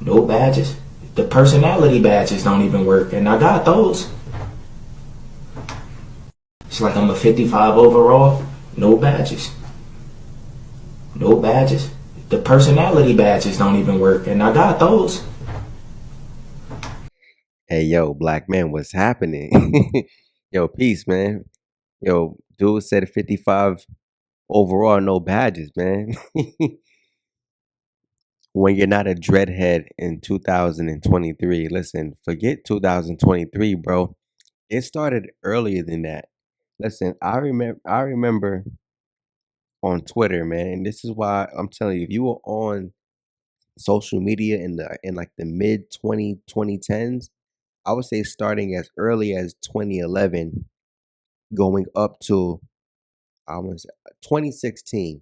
No badges. The personality badges don't even work, and I got those. It's like I'm a 55 overall. No badges. No badges. The personality badges don't even work, and I got those. Hey, yo, black man, what's happening? Yo, peace, man. Yo, dude said 55 overall, no badges, man. When you're not a dreadhead in 2023, listen, forget 2023, bro. It started earlier than that. Listen, I remember on Twitter, man, and this is why I'm telling you, if you were on social media in like the mid 2010s, I would say starting as early as 2011 going up to I want to say 2016.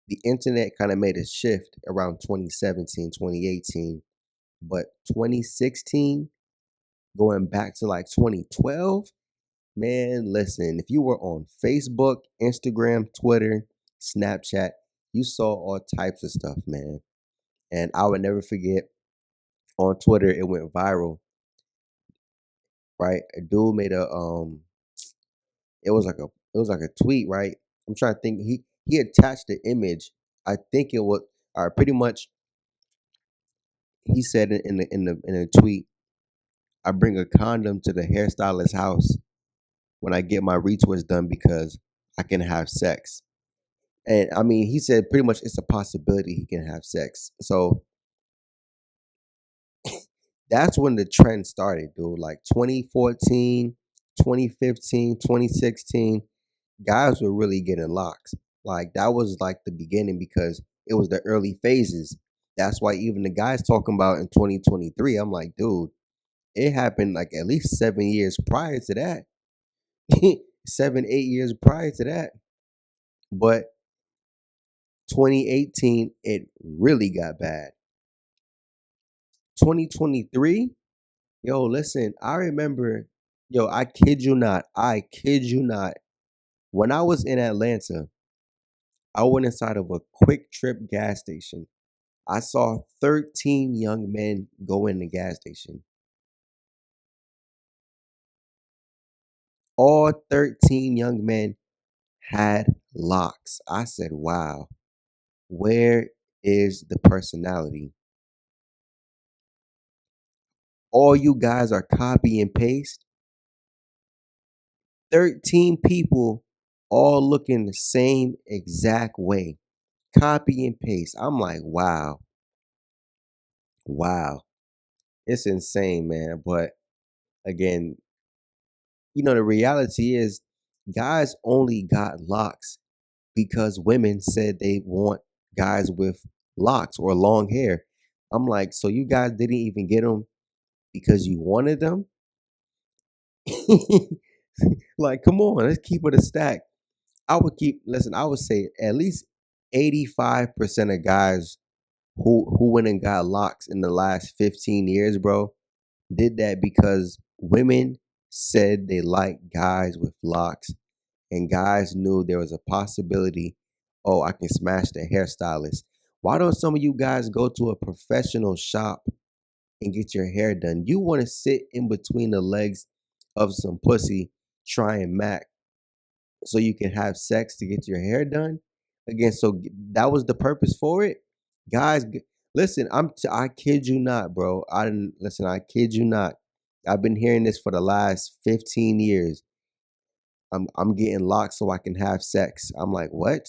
The internet kind of made a shift around 2017, 2018, but 2016 going back to like 2012, man, listen, if you were on Facebook, Instagram, Twitter, Snapchat, you saw all types of stuff, man. And I would never forget on Twitter it went viral, right? A dude made a it was like a tweet, right? I'm trying to think. He attached the image. I think it was pretty much. He said it in a tweet. I bring a condom to the hairstylist's house when I get my retwist done because I can have sex. And I mean, he said pretty much it's a possibility he can have sex. So that's when the trend started, dude. Like 2014, 2015, 2016. Guys were really getting locks. Like that was like the beginning because it was the early phases. That's why even the guys talking about in 2023, I'm like, dude, it happened like at least 7 years prior to that. 7, 8 years prior to that. But 2018, it really got bad. 2023, yo, listen, I remember, yo, I kid you not. When I was in Atlanta, I went inside of a Quick Trip gas station. I saw 13 young men go in the gas station. All 13 young men had locks. I said, wow, where is the personality? All you guys are copy and paste. 13 people all looking the same exact way. Copy and paste. I'm like, wow, wow. It's insane, man. But again, the reality is guys only got locks because women said they want guys with locks or long hair. I'm like, so you guys didn't even get them because you wanted them? Like, come on, let's keep it a stack. I would say at least 85% of guys who went and got locks in the last 15 years, bro, did that because women said they like guys with locks and guys knew there was a possibility, oh, I can smash the hairstylist. Why don't some of you guys go to a professional shop and get your hair done? You want to sit in between the legs of some pussy trying Mac so you can have sex to get your hair done? Again, so that was the purpose for it. Guys, listen, I kid you not, bro. I didn't listen, I kid you not. I've been hearing this for the last 15 years. I'm getting locked so I can have sex. I'm like, what?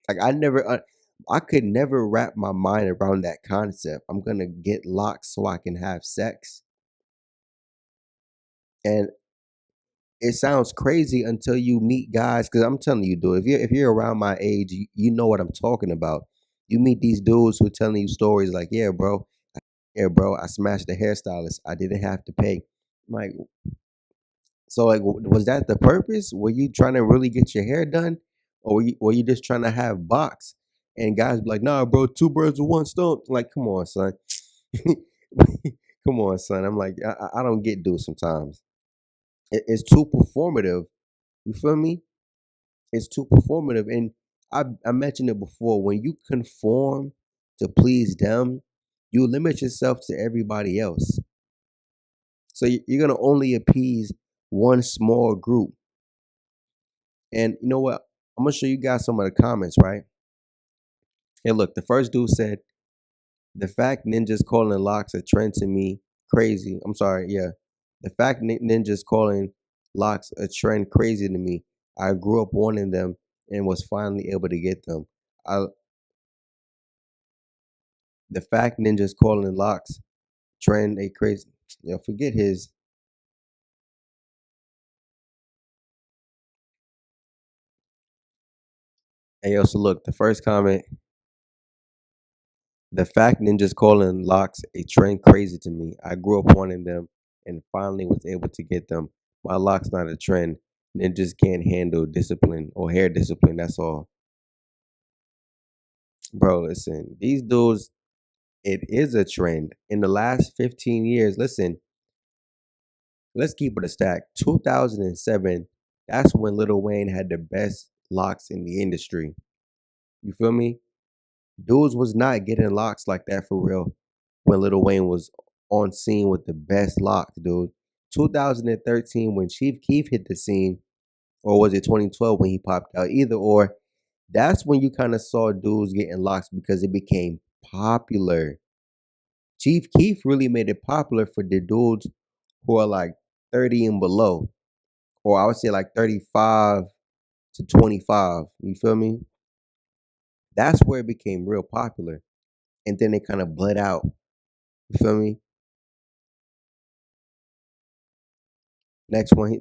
Like I could never wrap my mind around that concept. I'm gonna get locked so I can have sex. And it sounds crazy until you meet guys. Because I'm telling you, dude, if you're around my age, you know what I'm talking about. You meet these dudes who are telling you stories like, yeah, bro, I smashed the hairstylist. I didn't have to pay. I'm like, so like, was that the purpose? Were you trying to really get your hair done, or were you just trying to have box? And guys be like, nah, bro, two birds with one stone. Like, come on, son. Come on, son. I'm like, I don't get dudes sometimes. It's too performative. You feel me? It's too performative. And I mentioned it before. When you conform to please them, You limit yourself to everybody else. So you're gonna only appease one small group. And you know what? I'm gonna show you guys some of the comments, right? Hey, look, the first dude said, the fact ninjas calling locks a trend to me crazy. I'm sorry, yeah. The fact ninjas calling locks a trend crazy to me. I grew up wanting them and was finally able to get them. I, the fact ninjas calling locks trend a crazy. Forget his. Hey, yo, so look, the first comment, the fact ninjas calling locks a trend crazy to me. I grew up wanting them and finally was able to get them. My lock's not a trend. Ninjas can't handle discipline or hair discipline. That's all. Bro, listen, these dudes, it is a trend. In the last 15 years, listen, let's keep it a stack. 2007, that's when Lil Wayne had the best locks in the industry. You feel me? Dudes was not getting locks like that for real when Lil Wayne was on scene with the best locks, dude. 2013 when Chief Keef hit the scene, or was it 2012 when he popped out? Either or, that's when you kind of saw dudes getting locks because it became popular. Chief Keef really made it popular for the dudes who are like 30 and below, or I would say like 35 to 25. You feel me? That's where it became real popular. And then it kind of bled out. You feel me? Next one,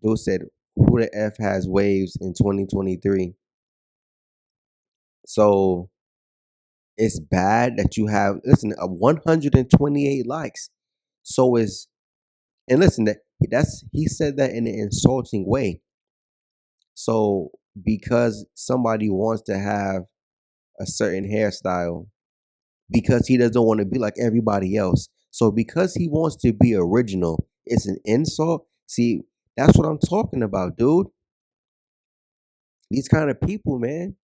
dude said, "Who the f has waves in 2023?" So it's bad that you have listen 128 likes. So is and listen that's he said that in an insulting way. So because somebody wants to have a certain hairstyle, because he doesn't want to be like everybody else. So because he wants to be original, it's an insult. See, that's what I'm talking about, dude. These kind of people, man.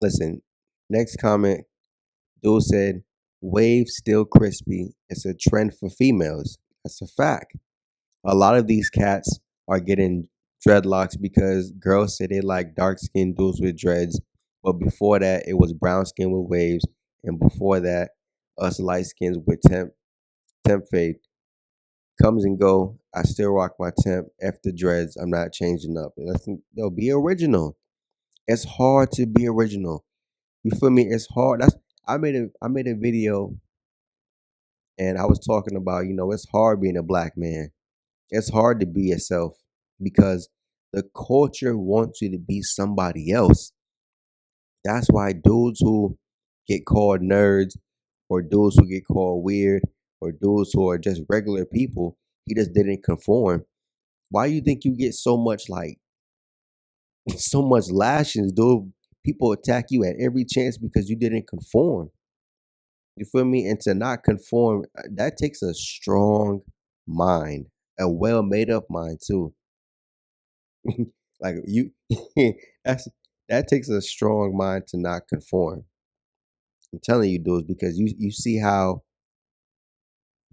Listen, next comment, dude said, wave still crispy. It's a trend for females. That's a fact. A lot of these cats are getting dreadlocks because girls say they like dark skinned dudes with dreads. But before that, it was brown skin with waves. And before that, us light skins with temp fade. Comes and go. I still rock my temp. After dreads, I'm not changing up. They'll be original. It's hard to be original. You feel me? It's hard. I made a video and I was talking about, it's hard being a black man. It's hard to be yourself because the culture wants you to be somebody else. That's why dudes who get called nerds or dudes who get called weird or dudes who are just regular people, he just didn't conform. Why you think you get so much like so much lashings, dude? People attack you at every chance because you didn't conform. You feel me? And to not conform, that takes a strong mind, a well made up mind too. Like you, that's that takes a strong mind to not conform. I'm telling you, dudes, because you see how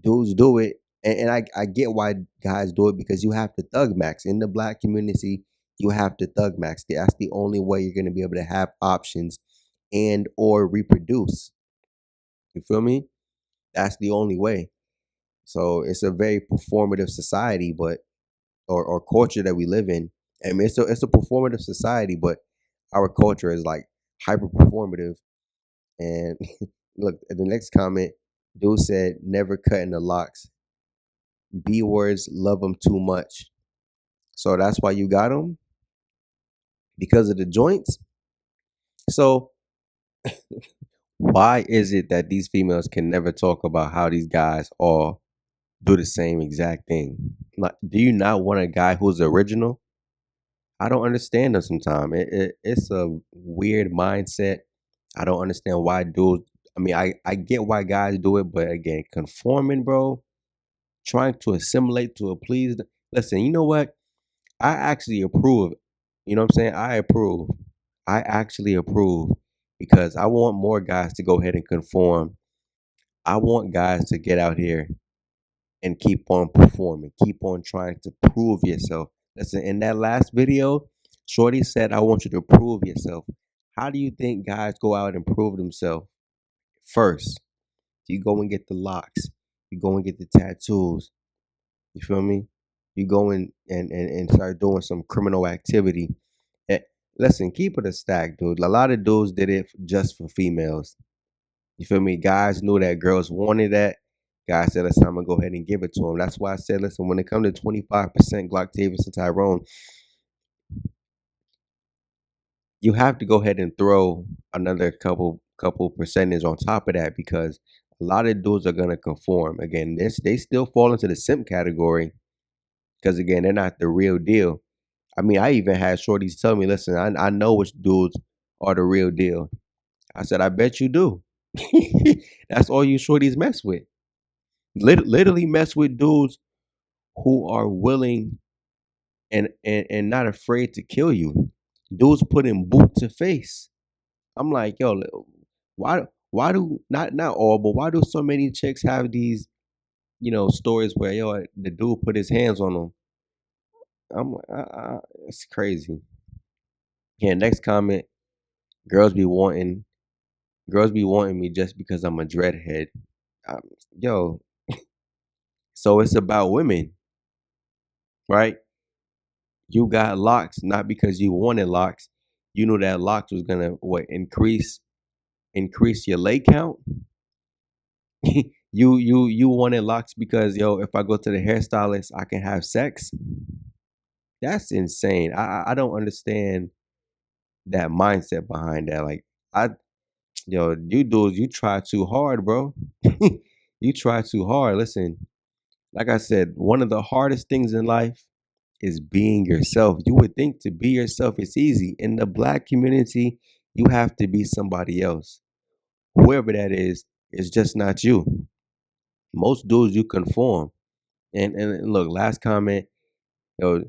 dudes do it, and I get why guys do it because you have to thug max in the black community. You have to thug max. That's the only way you're gonna be able to have options and or reproduce. You feel me? That's the only way. So it's a very performative society, but or culture that we live in. I mean, it's a performative society, but our culture is like hyper performative. And look at the next comment. Dude said, "Never cutting the locks. B words love them too much." So that's why you got them because of the joints. So why is it that these females can never talk about how these guys all do the same exact thing? Like, do you not want a guy who's original? I don't understand them sometimes. It's a weird mindset. I don't understand why dudes. I mean, I get why guys do it, but again, conforming, bro, trying to assimilate to a please. Listen, you know what? I actually approve. You know what I'm saying? I approve. I actually approve because I want more guys to go ahead and conform. I want guys to get out here and keep on performing, keep on trying to prove yourself. Listen, in that last video, Shorty said, I want you to prove yourself. How do you think guys go out and prove themselves? First, you go and get the locks, you go and get the tattoos. You feel me? You go in and start doing some criminal activity. Eh, Listen, keep it a stack, dude. A lot of dudes did it just for females. You feel me? Guys knew that girls wanted that. Guys said, listen, I'm going to go ahead and give it to them. That's why I said, listen, when it comes to 25% Glock Tavis and Tyrone, you have to go ahead and throw another couple percentage on top of that because a lot of dudes are going to conform. Again, they still fall into the simp category because, again, they're not the real deal. I mean, I even had shorties tell me, listen, I know which dudes are the real deal. I said, I bet you do. That's all you shorties mess with. Literally mess with dudes who are willing and not afraid to kill you. Dudes putting boot to face. I'm like, yo, why do not all, but why do so many chicks have these, stories where the dude put his hands on them? I'm like, it's crazy. Yeah, next comment, girls be wanting girls be wanting me just because I'm a dreadhead. Um, yo, so it's about women, right? You got locks not because you wanted locks. You knew that locks was gonna what increase your leg count. You wanted locks because if I go to the hairstylist, I can have sex. That's insane. I don't understand that mindset behind that. Like I you dudes, you try too hard, bro. You try too hard. Listen, like I said, one of the hardest things in life is being yourself. You would think to be yourself is easy. In the black community, you have to be somebody else. Whoever that is just not you. Most dudes you conform. And look, last comment, yo,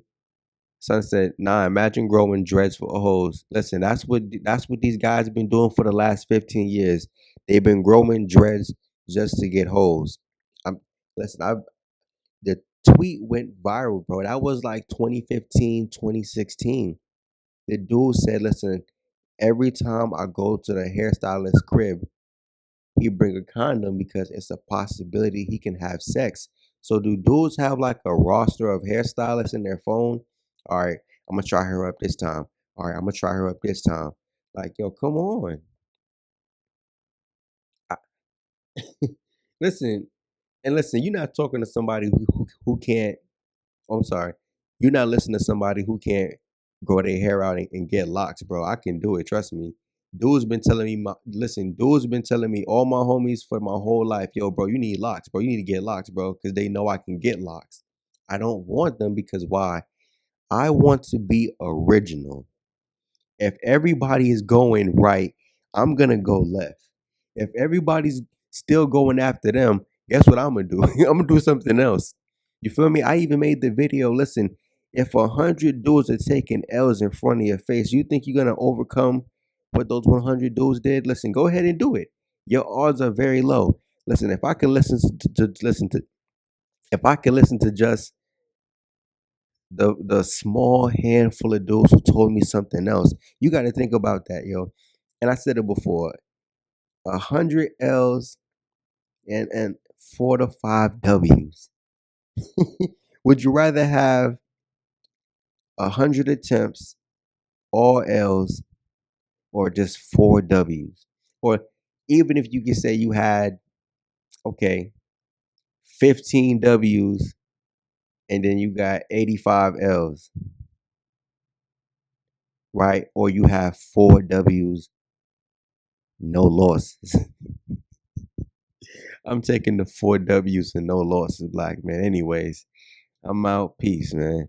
Sunset, nah, imagine growing dreads for hoes. Listen, that's what these guys have been doing for the last 15 years. They've been growing dreads just to get hoes. I'm listen, I the tweet went viral, bro. That was like 2015, 2016. The dude said, listen, every time I go to the hairstylist crib, he bring a condom because it's a possibility he can have sex. So do dudes have like a roster of hairstylists in their phone? All right, I'm gonna try her up this time. All right, I'm gonna try her up this time. Like, yo, come on. I, listen, and listen, you're not talking to somebody who can't. I'm sorry, you're not listening to somebody who can't grow their hair out and get locks, bro. I can do it. Trust me. Dudes been telling me, all my homies for my whole life, yo, bro, you need locks, bro. You need to get locks, bro, because they know I can get locks. I don't want them because why? I want to be original. If everybody is going right, I'm gonna go left. If everybody's still going after them, guess what I'm gonna do? I'm gonna do something else. You feel me? I even made the video. Listen, if 100 dudes are taking L's in front of your face, you think you're gonna overcome what those 100 dudes did? Listen, go ahead and do it. Your odds are very low. Listen, if I can listen to just the small handful of dudes who told me something else. You got to think about that, yo. And I said it before: 100 L's and 4 to 5 W's. Would you rather have 100 attempts, all L's, or just 4 W's? Or even if you could say you had 15 W's and then you got 85 L's, right? Or you have 4 W's, no losses. I'm taking the 4 W's and no losses, black man. Anyways, I'm out. Peace, man.